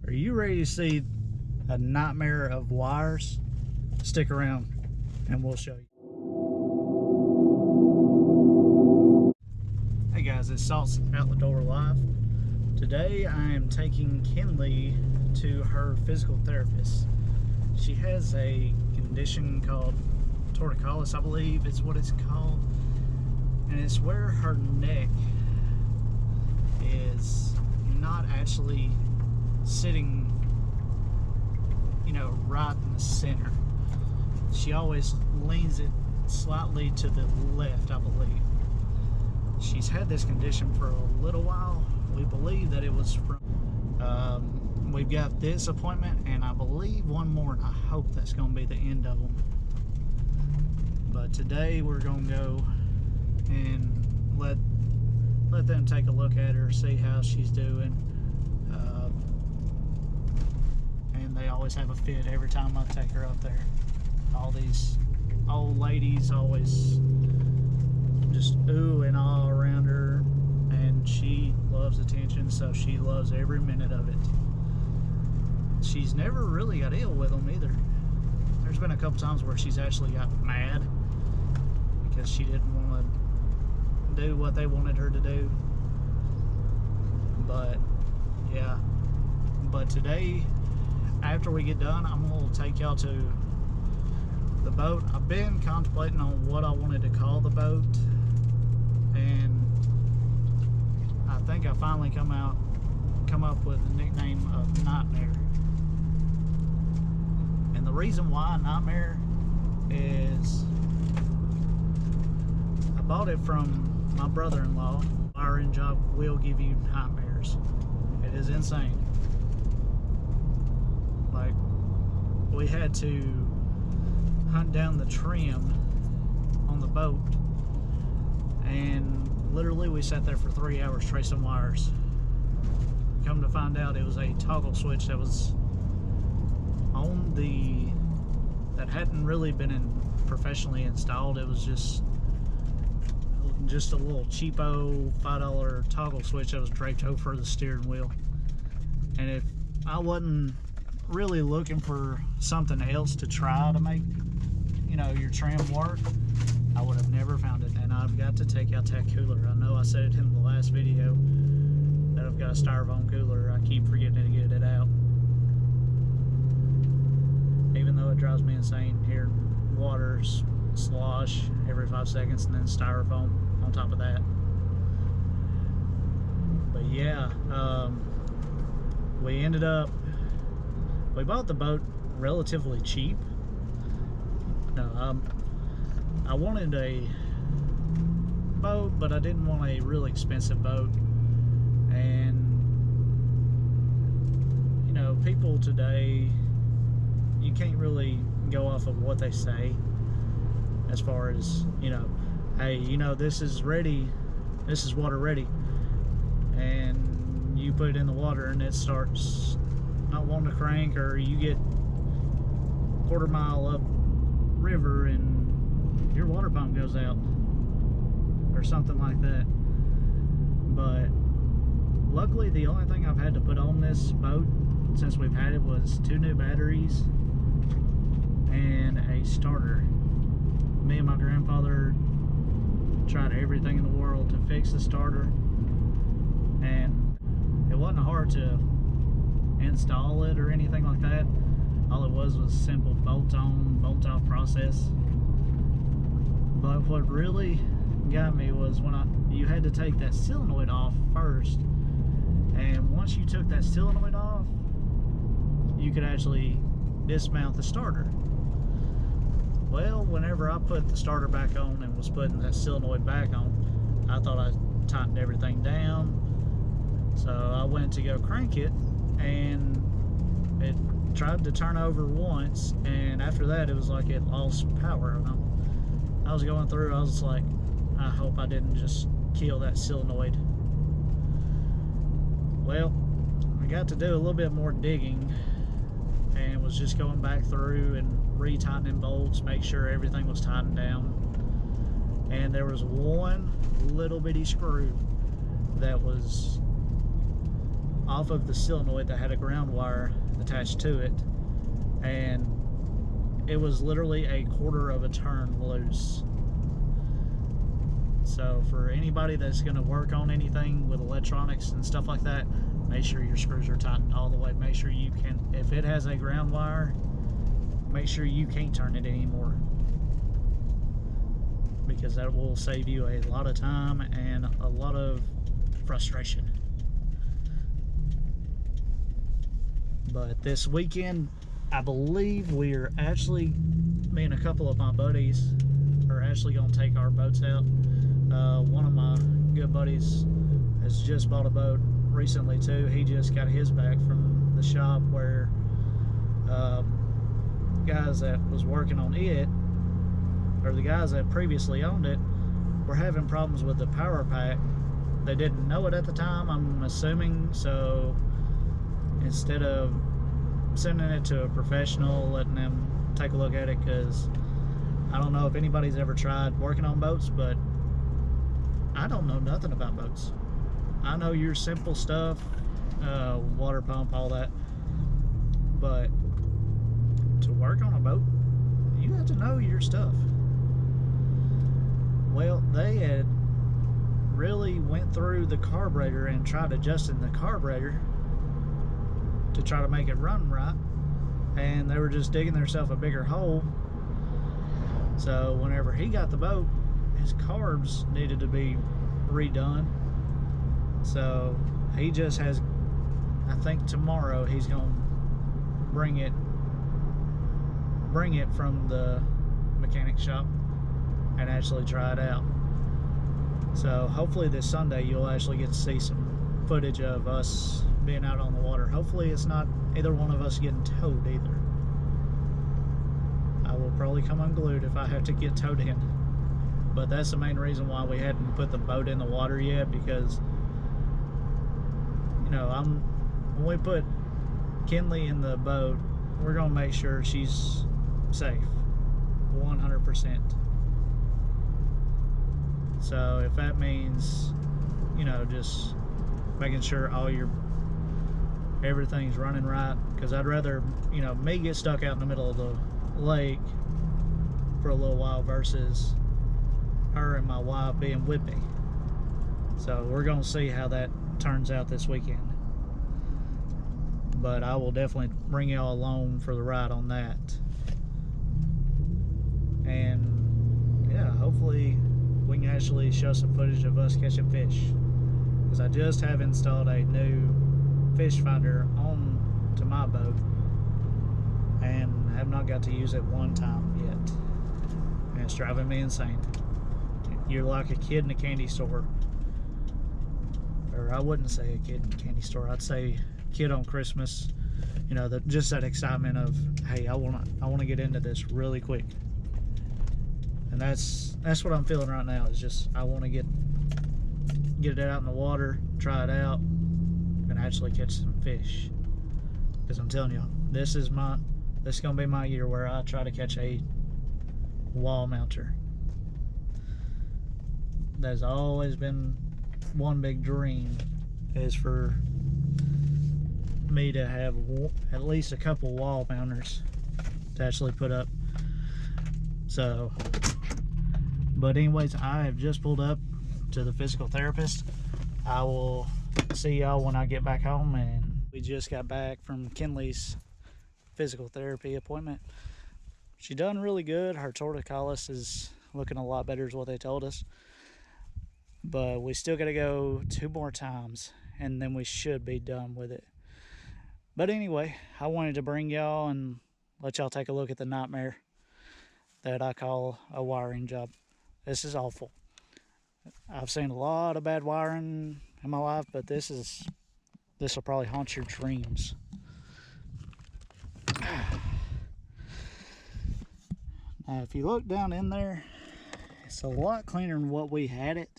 Are you ready to see a nightmare of wires? Stick around and we'll show you. Hey guys, it's Sauce Out the Door Live. Today I am taking Kinley to her physical therapist. She has a condition called torticollis, I believe is what it's called. And it's where her neck is not actually sitting, you know, right in the center. She always leans it slightly to the left, I believe. She's had this condition for a little while. We believe that it was from, we've got this appointment and I believe one more, and I hope that's going to be the end of them. But today we're going to go and let them take a look at her, see how she's doing. And they always have a fit every time I take her up there. All these old ladies always just ooh and ah around her, and she loves attention, so she loves every minute of it. She's never really got ill with them either. There's been a couple times where she's actually got mad because she didn't want to do what they wanted her to do. But yeah, but today after we get done, I'm going to take y'all to the boat. I've been contemplating on what I wanted to call the boat, and I think I finally come up with the nickname of Nightmare. And the reason why Nightmare is I bought it from my brother-in-law. Wiring job will give you nightmares. It is insane. Like, we had to hunt down the trim on the boat, and literally we sat there for 3 hours tracing wires. Come to find out, it was a toggle switch that was on that hadn't really been professionally installed. It was just a little cheapo $5 toggle switch that was draped over the steering wheel. And if I wasn't really looking for something else to try to make, you know, your trim work, I would have never found it. And I've got to take out that cooler. I know I said it in the last video that I've got a styrofoam cooler. I keep forgetting to get it out, even though it drives me insane hearing water slosh every 5 seconds and then styrofoam on top of that. But yeah, we bought the boat relatively cheap. I wanted a boat, but I didn't want a really expensive boat. And you know, people today, you can't really go off of what they say as far as, you know, hey, you know, this is ready, this is water ready, and you put it in the water and it starts not wanting to crank, or you get a quarter mile up river and your water pump goes out or something like that. But luckily the only thing I've had to put on this boat since we've had it was 2 new batteries and a starter. Me and my grandfather tried everything in the world to fix the starter, and it wasn't hard to install it or anything like that. All it was simple bolt on, bolt off process. But what really got me was when you had to take that solenoid off first, and once you took that solenoid off, you could actually dismount the starter. Well, whenever I put the starter back on and was putting that solenoid back on, I thought I tightened everything down. So I went to go crank it, and it tried to turn over once, and after that it was like it lost power. And I was going through, I was like, I hope I didn't just kill that solenoid. Well, I got to do a little bit more digging and was just going back through and retightening bolts, make sure everything was tightened down. And there was one little bitty screw that was off of the solenoid that had a ground wire attached to it, and it was literally a quarter of a turn loose. So for anybody that's going to work on anything with electronics and stuff like that, make sure your screws are tightened all the way. Make sure you can, if it has a ground wire, make sure you can't turn it anymore, because that will save you a lot of time and a lot of frustration. But this weekend, I believe we're actually, me and a couple of my buddies are actually going to take our boats out. One of my good buddies has just bought a boat recently too. He just got his back from the shop where guys that was working on it, or the guys that previously owned it, were having problems with the power pack. They didn't know it at the time, I'm assuming, so instead of sending it to a professional, letting them take a look at it, because I don't know if anybody's ever tried working on boats, but I don't know nothing about boats. I know your simple stuff, water pump, all that, but to work on a boat, you have to know your stuff. Well, they had really went through the carburetor and tried adjusting the carburetor to try to make it run right, and they were just digging themselves a bigger hole. So whenever he got the boat, his carbs needed to be redone. So he just has, I think tomorrow he's gonna bring it from the mechanic shop and actually try it out. So hopefully this Sunday you'll actually get to see some footage of us being out on the water. Hopefully it's not either one of us getting towed either. I will probably come unglued if I have to get towed in. But that's the main reason why we hadn't put the boat in the water yet, because, you know, when we put Kinley in the boat, we're gonna make sure she's safe, 100%. So if that means, you know, just making sure everything's running right, because I'd rather, you know, me get stuck out in the middle of the lake for a little while versus her and my wife being with me. So we're gonna see how that turns out this weekend, but I will definitely bring y'all along for the ride on that. And yeah, hopefully we can actually show some footage of us catching fish, because I just have installed a new fish finder on to my boat and have not got to use it one time yet, and it's driving me insane. You're like a kid in a candy store, or I wouldn't say a kid in a candy store, I'd say kid on Christmas. You know, just that excitement of, hey, I want to get into this really quick. And that's what I'm feeling right now, is just I want to get it out in the water, try it out, and actually catch some fish. Because I'm telling you, this is gonna be my year where I try to catch a wall mounter. That's always been one big dream, is for me to have at least a couple wall mounters to actually put up. So, but anyways, I have just pulled up to the physical therapist. I will see y'all when I get back home. And we just got back from Kinley's physical therapy appointment. She done really good. Her torticollis is looking a lot better is what they told us, but we still got to go 2 more times and then we should be done with it. But anyway, I wanted to bring y'all and let y'all take a look at the nightmare that I call a wiring job. This is awful. I've seen a lot of bad wiring in my life, but this will probably haunt your dreams. Now, if you look down in there, it's a lot cleaner than what we had it,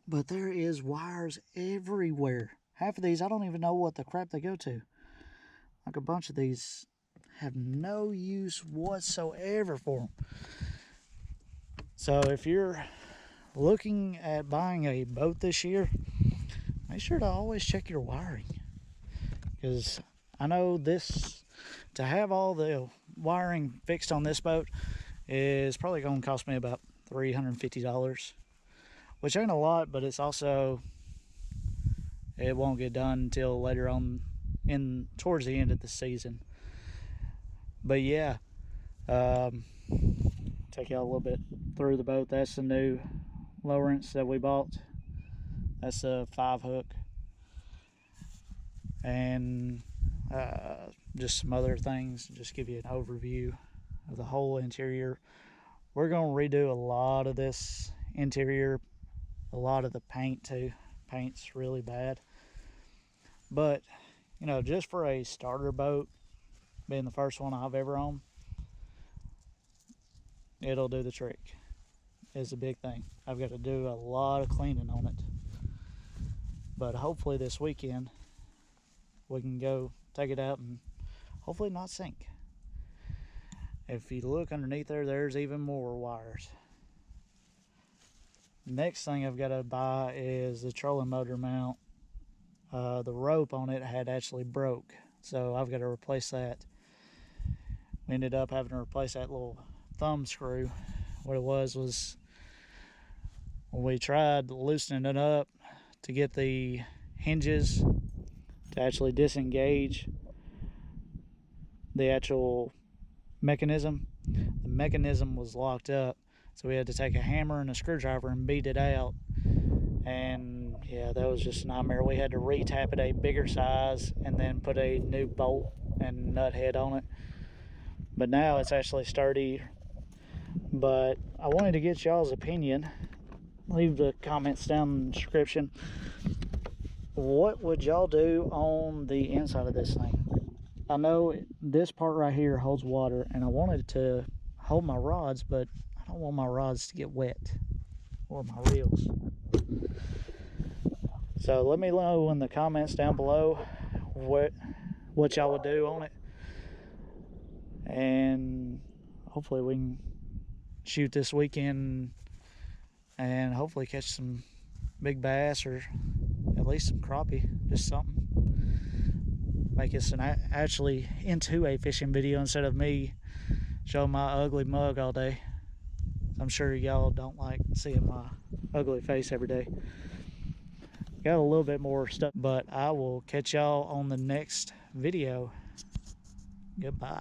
but there is wires everywhere. Half of these, I don't even know what the crap they go to. Like, a bunch of these have no use whatsoever for them. So if you're looking at buying a boat this year, make sure to always check your wiring, because I know this, to have all the wiring fixed on this boat is probably going to cost me about $350, which ain't a lot, but it's also, it won't get done until later on towards the end of the season. But yeah, take y'all a little bit through the boat. That's the new Lowrance that we bought. That's a 5-hook, and just some other things, just give you an overview of the whole interior. We're going to redo a lot of this interior, a lot of the paint too. Paint's really bad, but you know, just for a starter boat, being the first one I've ever owned, it'll do the trick. Is a big thing. I've got to do a lot of cleaning on it, but hopefully this weekend we can go take it out and hopefully not sink. If you look underneath there, there's even more wires. Next thing I've got to buy is the trolling motor mount. The rope on it had actually broke, so I've got to replace that. We ended up having to replace that little thumb screw. What it was when we tried loosening it up to get the hinges to actually disengage the actual mechanism, the mechanism was locked up, so we had to take a hammer and a screwdriver and beat it out. And yeah, that was just a nightmare. We had to re-tap it a bigger size and then put a new bolt and nut head on it. But now it's actually sturdy. But I wanted to get y'all's opinion. Leave the comments down in the description. What would y'all do on the inside of this thing? I know this part right here holds water, and I wanted to hold my rods, but I don't want my rods to get wet, or my reels. So let me know in the comments down below what y'all would do on it, and hopefully we can shoot this weekend and hopefully catch some big bass, or at least some crappie, just something. Make us actually into a fishing video instead of me showing my ugly mug all day. I'm sure y'all don't like seeing my ugly face every day. Got a little bit more stuff, but I will catch y'all on the next video. Goodbye.